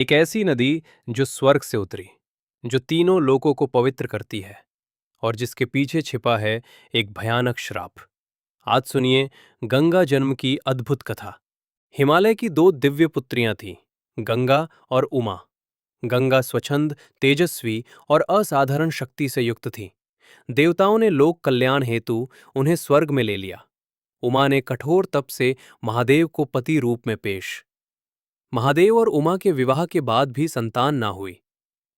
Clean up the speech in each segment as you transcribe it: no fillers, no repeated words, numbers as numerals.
एक ऐसी नदी जो स्वर्ग से उतरी, जो तीनों लोकों को पवित्र करती है और जिसके पीछे छिपा है एक भयानक श्राप। आज सुनिए गंगा जन्म की अद्भुत कथा। हिमालय की दो दिव्य पुत्रियां थीं, गंगा और उमा। गंगा स्वच्छंद, तेजस्वी और असाधारण शक्ति से युक्त थी। देवताओं ने लोक कल्याण हेतु उन्हें स्वर्ग में ले लिया। उमा ने कठोर तप से महादेव को पति रूप में पेश। महादेव और उमा के विवाह के बाद भी संतान ना हुई।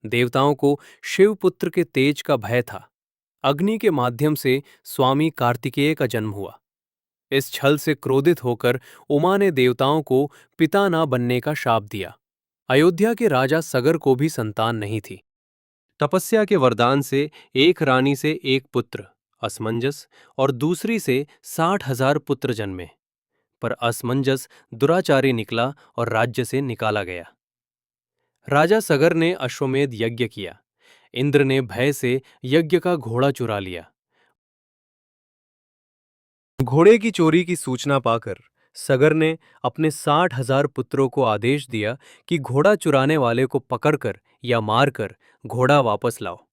देवताओं को शिवपुत्र के तेज का भय था। अग्नि के माध्यम से स्वामी कार्तिकेय का जन्म हुआ। इस छल से क्रोधित होकर उमा ने देवताओं को पिता ना बनने का शाप दिया। अयोध्या के राजा सगर को भी संतान नहीं थी। तपस्या के वरदान से एक रानी से एक पुत्र असमंजस और दूसरी से 60,000 पुत्र जन्मे, पर असमंजस दुराचारी निकला और राज्य से निकाला गया। राजा सगर ने अश्वमेध यज्ञ किया। इंद्र ने भय से यज्ञ का घोड़ा चुरा लिया। घोड़े की चोरी की सूचना पाकर सगर ने अपने 60,000 पुत्रों को आदेश दिया कि घोड़ा चुराने वाले को पकड़कर या मारकर घोड़ा वापस लाओ।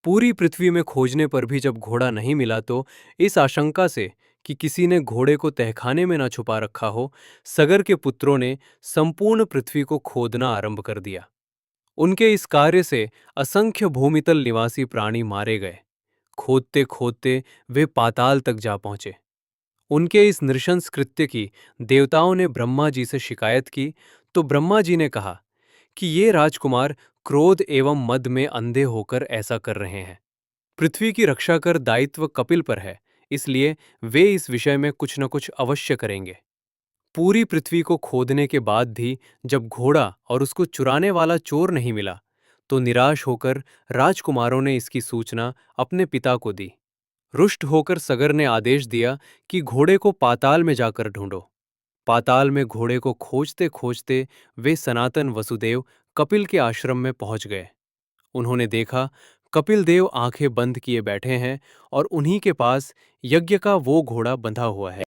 पूरी पृथ्वी में खोजने पर भी जब घोड़ा नहीं मिला तो इस आशंका से कि किसी ने घोड़े को तहखाने में न छुपा रखा हो, सगर के पुत्रों ने संपूर्ण पृथ्वी को खोदना आरंभ कर दिया। उनके इस कार्य से असंख्य भूमितल निवासी प्राणी मारे गए। खोदते खोदते वे पाताल तक जा पहुंचे। उनके इस नृशंस कृत्य की देवताओं ने ब्रह्मा जी से शिकायत की, तो ब्रह्मा जी ने कहा कि ये राजकुमार क्रोध एवं मद में अंधे होकर ऐसा कर रहे हैं। पृथ्वी की रक्षा कर दायित्व कपिल पर है, इसलिए वे इस विषय में कुछ न कुछ अवश्य करेंगे। पूरी पृथ्वी को खोदने के बाद भी जब घोड़ा और उसको चुराने वाला चोर नहीं मिला, तो निराश होकर राजकुमारों ने इसकी सूचना अपने पिता को दी। रुष्ट होकर सगर ने आदेश दिया कि घोड़े को पाताल में जाकर ढूंढो। पाताल में घोड़े को खोजते खोजते वे सनातन वसुदेव कपिल के आश्रम में पहुंच गए। उन्होंने देखा कपिल देव आंखें बंद किए बैठे हैं और उन्हीं के पास यज्ञ का वो घोड़ा बंधा हुआ है।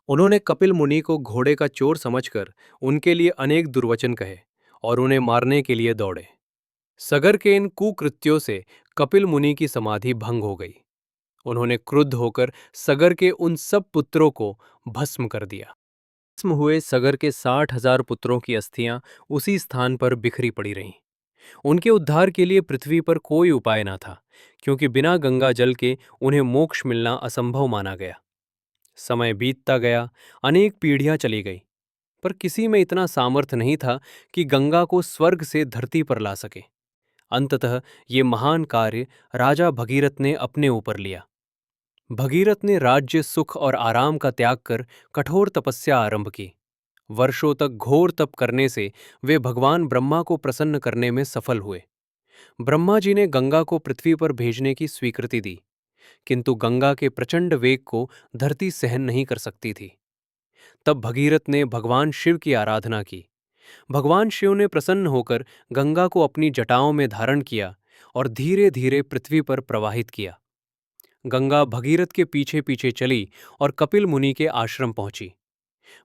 उन्होंने कपिल मुनि को घोड़े का चोर समझकर उनके लिए अनेक दुर्वचन कहे और उन्हें मारने के लिए दौड़े। सगर के इन कुकृत्यों से कपिल मुनि की समाधि भंग हो गई। उन्होंने क्रुद्ध होकर सगर के उन सब पुत्रों को भस्म कर दिया। भस्म हुए सगर के 60,000 पुत्रों की अस्थियां उसी स्थान पर बिखरी पड़ी रहीं। उनके उद्धार के लिए पृथ्वी पर कोई उपाय न था, क्योंकि बिना गंगा जल के उन्हें मोक्ष मिलना असंभव माना गया। समय बीतता गया, अनेक पीढ़ियां चली गई, पर किसी में इतना सामर्थ्य नहीं था कि गंगा को स्वर्ग से धरती पर ला सके। अंततः ये महान कार्य राजा भगीरथ ने अपने ऊपर लिया। भगीरथ ने राज्य, सुख और आराम का त्याग कर कठोर तपस्या आरंभ की। वर्षों तक घोर तप करने से वे भगवान ब्रह्मा को प्रसन्न करने में सफल हुए। ब्रह्मा जी ने गंगा को पृथ्वी पर भेजने की स्वीकृति दी, किंतु गंगा के प्रचंड वेग को धरती सहन नहीं कर सकती थी। तब भगीरथ ने भगवान शिव की आराधना की। भगवान शिव ने प्रसन्न होकर गंगा को अपनी जटाओं में धारण किया और धीरे धीरे पृथ्वी पर प्रवाहित किया। गंगा भगीरथ के पीछे पीछे चली और कपिल मुनि के आश्रम पहुंची।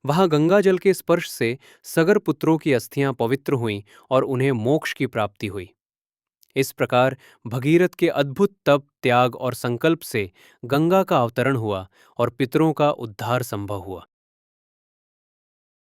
वहां गंगा जल के स्पर्श से सगर पुत्रों की अस्थियां पवित्र हुईं और उन्हें मोक्ष की प्राप्ति हुई। इस प्रकार भगीरथ के अद्भुत तप, त्याग और संकल्प से गंगा का अवतरण हुआ और पितरों का उद्धार संभव हुआ।